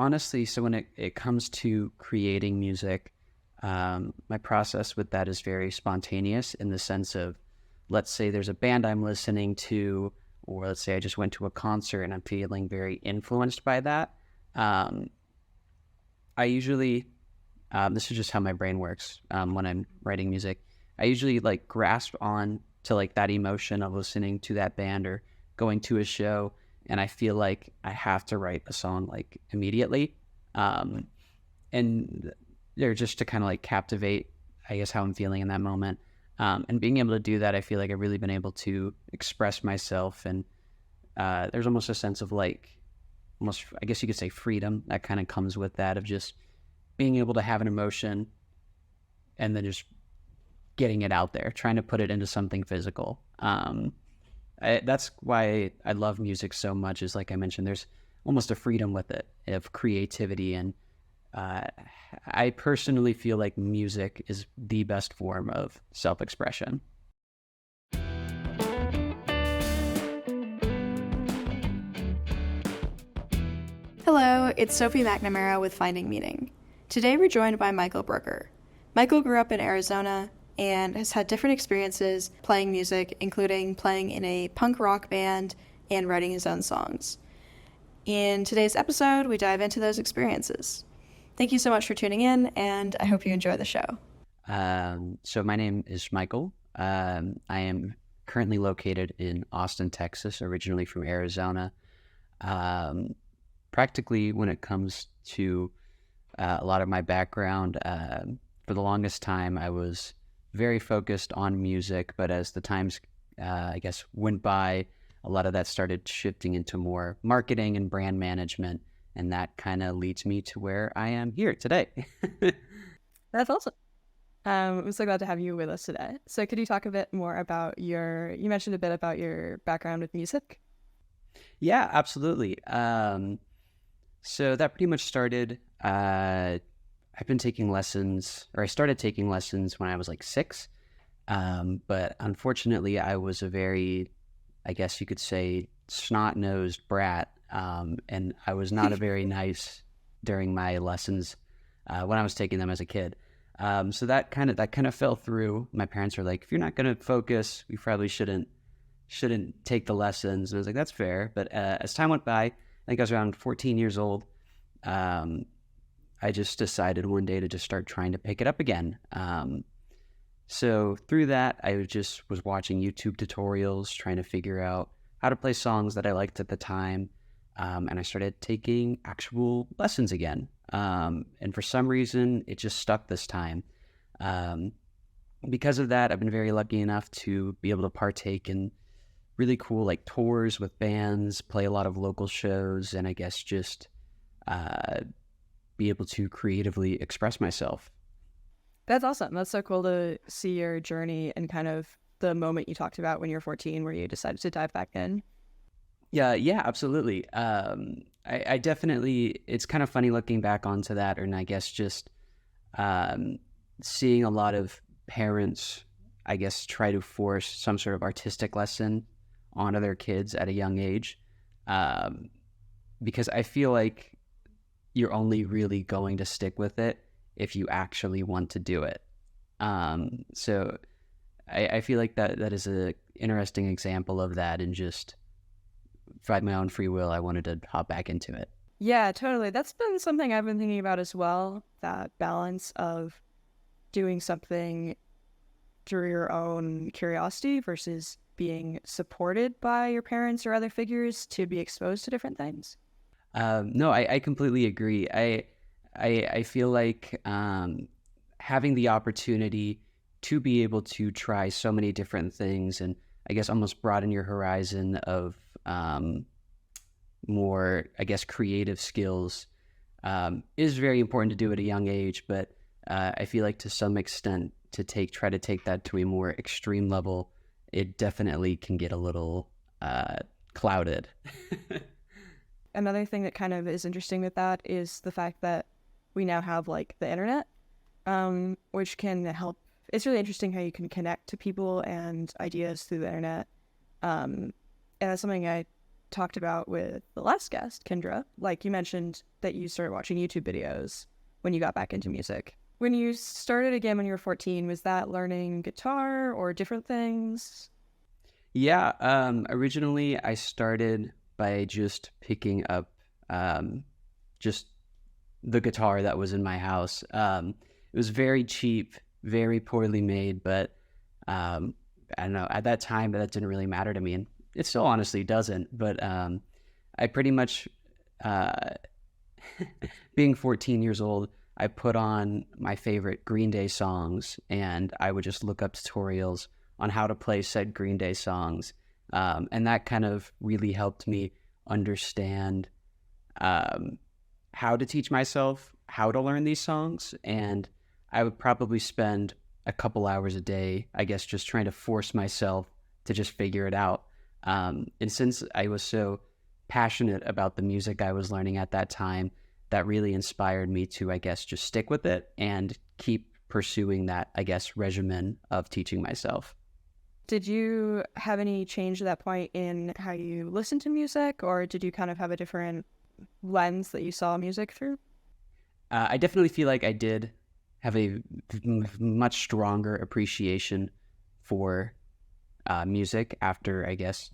honestly, so when it comes to creating music, my process with that is very spontaneous in the sense of, let's say there's a band I'm listening to, or let's say I just went to a concert and I'm feeling very influenced by that. Um, I usually, this is just how my brain works when I'm writing music. I usually like grasp on to like that emotion of listening to that band or going to a show, and I feel like I have to write a song like immediately. Um, and they're just to kind of like captivate, I guess, how I'm feeling in that moment. And being able to do that, I feel like I've really been able to express myself, and there's almost a sense of like, almost, I guess you could say, freedom that kind of comes with that, of just being able to have an emotion and then just getting it out there, trying to put it into something physical. That's why I love music so much, is like I mentioned, there's almost a freedom with it of creativity. And uh, I personally feel like music is the best form of self-expression. Hello, it's Sophie McNamara with Finding Meaning. Today we're joined by Michael Brooker. Michael grew up in Arizona and has had different experiences playing music, including playing in a punk rock band and writing his own songs. In today's episode, we dive into those experiences. Thank you so much for tuning in, and I hope you enjoy the show. So my name is Michael. I am currently located in Austin, Texas, originally from Arizona. Practically, when it comes to a lot of my background, for the longest time, I was very focused on music, but as the times, I guess, went by, a lot of that started shifting into more marketing and brand management, and that kind of leads me to where I am here today. That's awesome. I'm so glad to have you with us today. So could you talk a bit more about you mentioned a bit about your background with music? Yeah, absolutely. So that pretty much started, I've been taking lessons, or I started taking lessons when I was like 6. But unfortunately, I was a very, I guess you could say, snot-nosed brat. And I was not a very nice during my lessons when I was taking them as a kid. So that kind of fell through. My parents were like, if you're not going to focus, we probably shouldn't take the lessons. And I was like, that's fair. But as time went by, I think I was around 14 years old. I just decided one day to just start trying to pick it up again. So through that, I just was watching YouTube tutorials, trying to figure out how to play songs that I liked at the time. And I started taking actual lessons again. And for some reason, it just stuck this time. Because of that, I've been very lucky enough to be able to partake in really cool like tours with bands, play a lot of local shows, and I guess just be able to creatively express myself. That's awesome. That's so cool to see your journey and kind of the moment you talked about when you were 14 where you decided to dive back in. Yeah, absolutely. I definitely, it's kind of funny looking back onto that, and I guess just seeing a lot of parents, I guess, try to force some sort of artistic lesson onto their kids at a young age, because I feel like you're only really going to stick with it if you actually want to do it. So I feel like that is a interesting example of that, and just by my own free will, I wanted to hop back into it. Yeah, totally. That's been something I've been thinking about as well, that balance of doing something through your own curiosity versus being supported by your parents or other figures to be exposed to different things. No, I completely agree. I feel like having the opportunity to be able to try so many different things, and I guess almost broaden your horizon of more, I guess, creative skills, is very important to do at a young age. But I feel like to some extent, to try to take that to a more extreme level, it definitely can get a little clouded. Another thing that kind of is interesting with that is the fact that we now have like the internet, which can help. It's really interesting how you can connect to people and ideas through the internet. And that's something I talked about with the last guest, Kendra. Like you mentioned that you started watching YouTube videos when you got back into music. When you started again when you were 14, was that learning guitar or different things? Yeah, originally I started by just picking up just the guitar that was in my house. It was very cheap, very poorly made, but I don't know, at that time that didn't really matter to me, and it still honestly doesn't. But I pretty much, uh, being 14 years old, I put on my favorite Green Day songs, and I would just look up tutorials on how to play said Green Day songs. And that kind of really helped me understand um, how to teach myself how to learn these songs. And I would probably spend a couple hours a day, I guess, just trying to force myself to just figure it out. And since I was so passionate about the music I was learning at that time, that really inspired me to, I guess, just stick with it and keep pursuing that, I guess, regimen of teaching myself. Did you have any change at that point in how you listen to music, or did you kind of have a different lens that you saw music through? I definitely feel like I did have a much stronger appreciation for music after, I guess,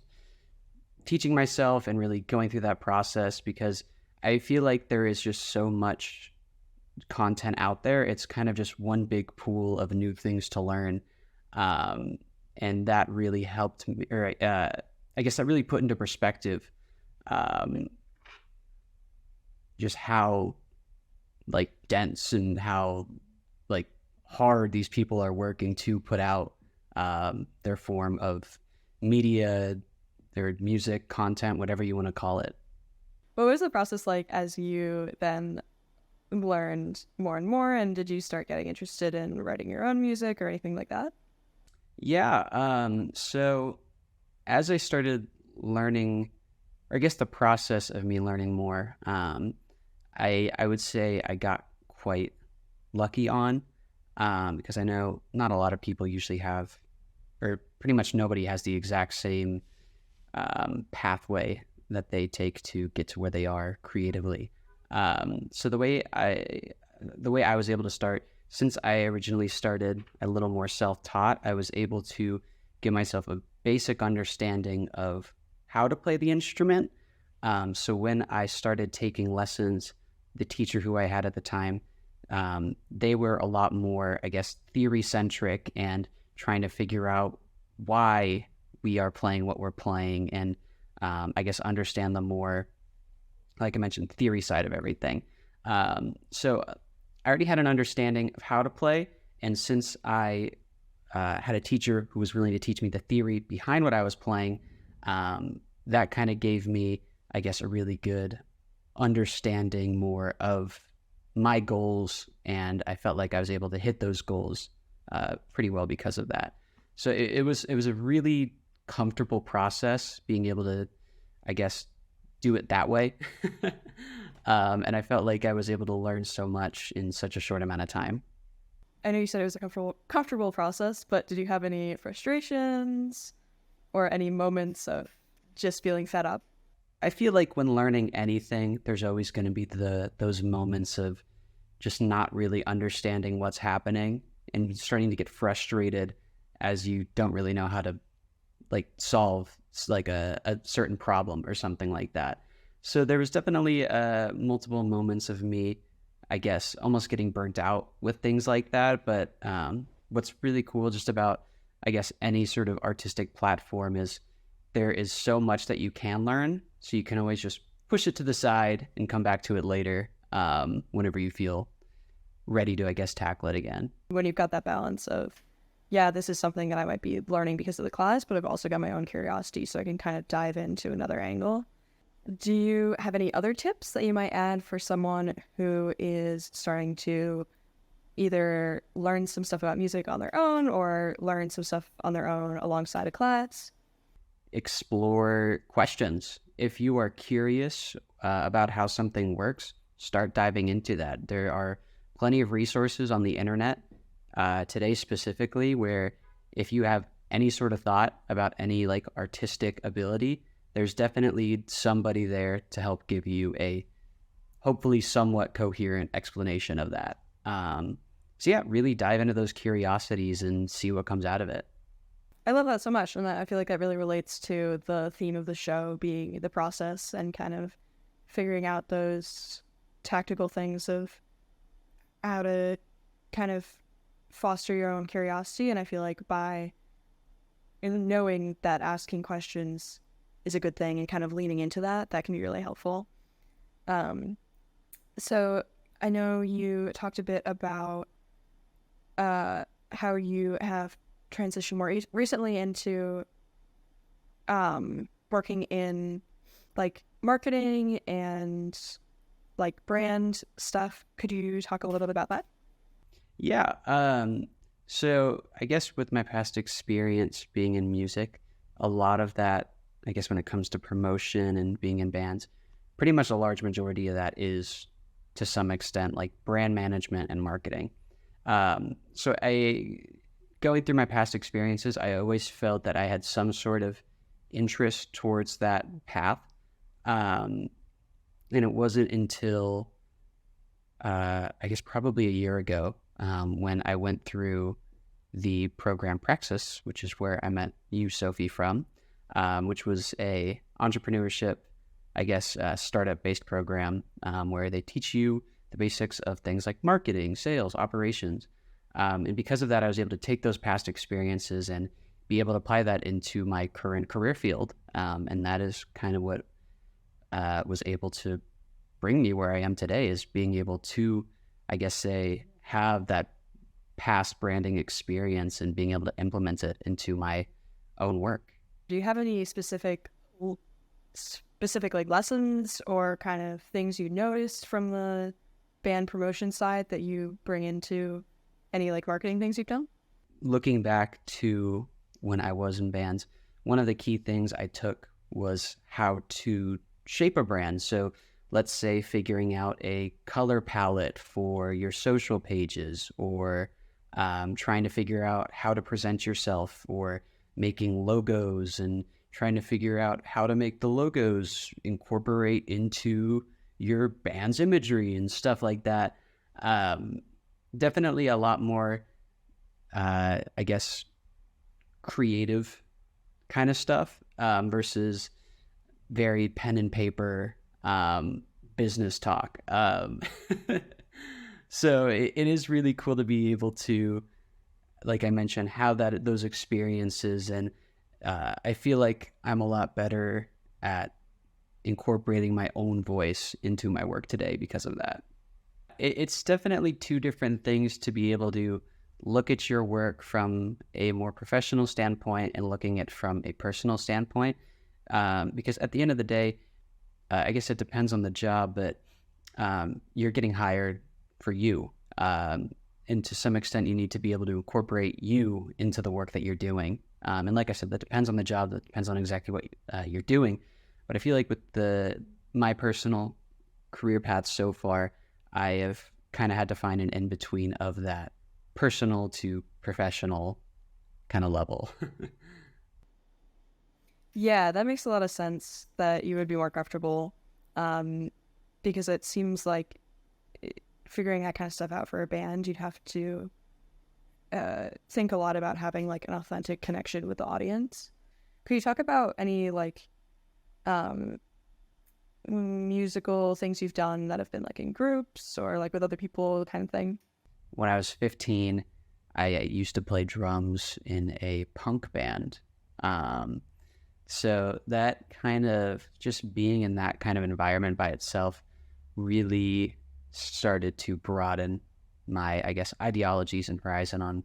teaching myself and really going through that process, because I feel like there is just so much content out there. It's kind of just one big pool of new things to learn. And that really helped me, or I guess that really put into perspective um, just how like dense and how like hard these people are working to put out their form of media, their music content, whatever you want to call it. What was the process like as you then learned more and more? And did you start getting interested in writing your own music or anything like that? Yeah. So as I started learning, or I guess the process of me learning more, I would say I got quite lucky on, because I know not a lot of people usually have, or pretty much nobody has the exact same pathway that they take to get to where they are creatively. So the way I was able to start, since I originally started a little more self-taught, I was able to give myself a basic understanding of how to play the instrument. So when I started taking lessons, the teacher who I had at the time, they were a lot more, I guess, theory-centric and trying to figure out why we are playing what we're playing, and I guess understand the more, like I mentioned, theory side of everything. So I already had an understanding of how to play, and since I had a teacher who was willing to teach me the theory behind what I was playing, that kind of gave me, I guess, a really good understanding more of my goals, and I felt like I was able to hit those goals pretty well because of that. So it was a really comfortable process being able to, I guess, do it that way. And I felt like I was able to learn so much in such a short amount of time. I know you said it was a comfortable process, but did you have any frustrations or any moments of just feeling fed up? I feel like when learning anything, there's always going to be those moments of just not really understanding what's happening and starting to get frustrated as you don't really know how to like solve like a certain problem or something like that. So there was definitely multiple moments of me, I guess, almost getting burnt out with things like that. But what's really cool just about, I guess, any sort of artistic platform is there is so much that you can learn. So you can always just push it to the side and come back to it later whenever you feel ready to, I guess, tackle it again. When you've got that balance of, yeah, this is something that I might be learning because of the class, but I've also got my own curiosity, so I can kind of dive into another angle. Do you have any other tips that you might add for someone who is starting to either learn some stuff about music on their own or learn some stuff on their own alongside a class? Explore questions. If you are curious about how something works, start diving into that. There are plenty of resources on the internet today specifically where if you have any sort of thought about any like artistic ability, there's definitely somebody there to help give you a hopefully somewhat coherent explanation of that. So yeah, really dive into those curiosities and see what comes out of it. I love that so much, and I feel like that really relates to the theme of the show being the process and kind of figuring out those tactical things of how to kind of foster your own curiosity. And I feel like by knowing that asking questions is a good thing and kind of leaning into that, that can be really helpful. So I know you talked a bit about how you have transitioned more recently into working in like marketing and like brand stuff. Could you talk a little bit about that? Yeah. So I guess with my past experience being in music, a lot of that, I guess when it comes to promotion and being in bands, pretty much a large majority of that is to some extent like brand management and marketing. So going through my past experiences, I always felt that I had some sort of interest towards that path. And it wasn't until, I guess probably a year ago, when I went through the program Praxis, which is where I met you, Sophie, from, which was a entrepreneurship, I guess, startup-based program where they teach you the basics of things like marketing, sales, operations. And because of that, I was able to take those past experiences and be able to apply that into my current career field. And that is kind of what was able to bring me where I am today, is being able to, I guess, say, have that past branding experience and being able to implement it into my own work. Do you have any specific like lessons or kind of things you noticed from the band promotion side that you bring into any like marketing things you've done? Looking back to when I was in bands, one of the key things I took was how to shape a brand. So let's say figuring out a color palette for your social pages, or trying to figure out how to present yourself, or making logos and trying to figure out how to make the logos incorporate into your band's imagery and stuff like that. Definitely a lot more, I guess, creative kind of stuff versus very pen and paper business talk. So it is really cool to be able to, like I mentioned, have those experiences, and I feel like I'm a lot better at incorporating my own voice into my work today because of that. It's definitely two different things to be able to look at your work from a more professional standpoint and looking at it from a personal standpoint. Because at the end of the day, I guess it depends on the job, but you're getting hired for you. And to some extent, you need to be able to incorporate you into the work that you're doing. And like I said, that depends on the job. That depends on exactly what you're doing. But I feel like with my personal career path so far, I have kind of had to find an in-between of that personal to professional kind of level. Yeah, that makes a lot of sense that you would be more comfortable because it seems like figuring that kind of stuff out for a band, you'd have to think a lot about having like an authentic connection with the audience. Could you talk about any like musical things you've done that have been like in groups or like with other people kind of thing? When I was 15, I used to play drums in a punk band. So that kind of, just being in that kind of environment by itself really started to broaden my, I guess, ideologies and horizon on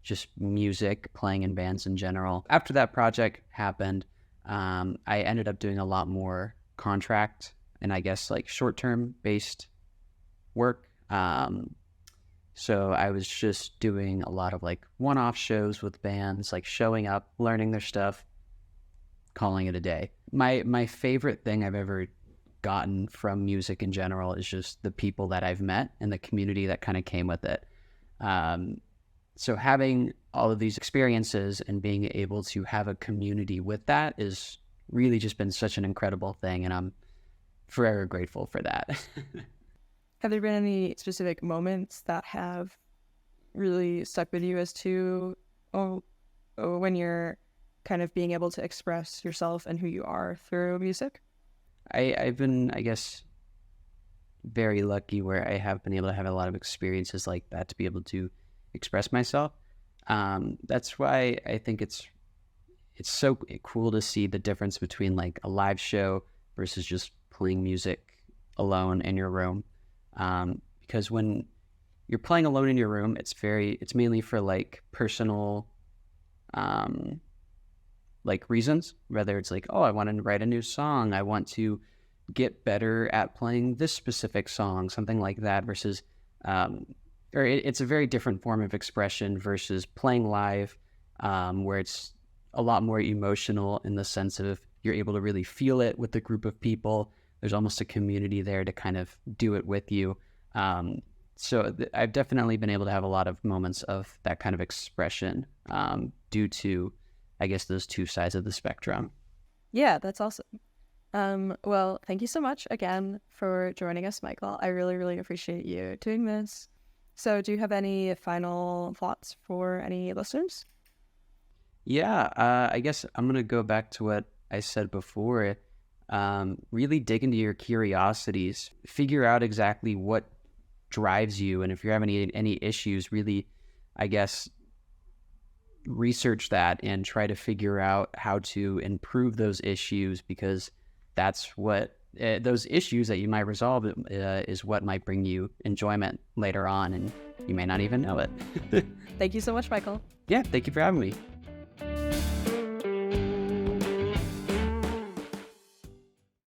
just music, playing in bands in general. After that project happened, I ended up doing a lot more contract and I guess like short-term based work. So I was just doing a lot of like one-off shows with bands, like showing up, learning their stuff, calling it a day. My favorite thing I've ever gotten from music in general is just the people that I've met and the community that kind of came with it. So having all of these experiences and being able to have a community with that is really just been such an incredible thing, and I'm forever grateful for that. Have there been any specific moments that have really stuck with you as to when you're kind of being able to express yourself and who you are through music? I've been, I guess, very lucky where I have been able to have a lot of experiences like that to be able to express myself. That's why I think it's so cool to see the difference between like a live show versus just playing music alone in your room. Because when you're playing alone in your room, it's mainly for like personal, like reasons, whether it's like, oh, I want to write a new song, I want to get better at playing this specific song, something like that, versus, it's a very different form of expression versus playing live, where it's a lot more emotional in the sense of you're able to really feel it with a group of people. There's almost a community there to kind of do it with you. I've definitely been able to have a lot of moments of that kind of expression, due to, I guess, those two sides of the spectrum. Yeah, that's awesome. Well, thank you so much again for joining us, Michael. I really, really appreciate you doing this. So do you have any final thoughts for any listeners? Yeah, I guess I'm going to go back to what I said before. Really dig into your curiosities, figure out exactly what drives you. And if you're having any issues, really, I guess, research that and try to figure out how to improve those issues, because that's what those issues that you might resolve is what might bring you enjoyment later on, and you may not even know it. Thank you so much, Michael. Yeah, thank you for having me.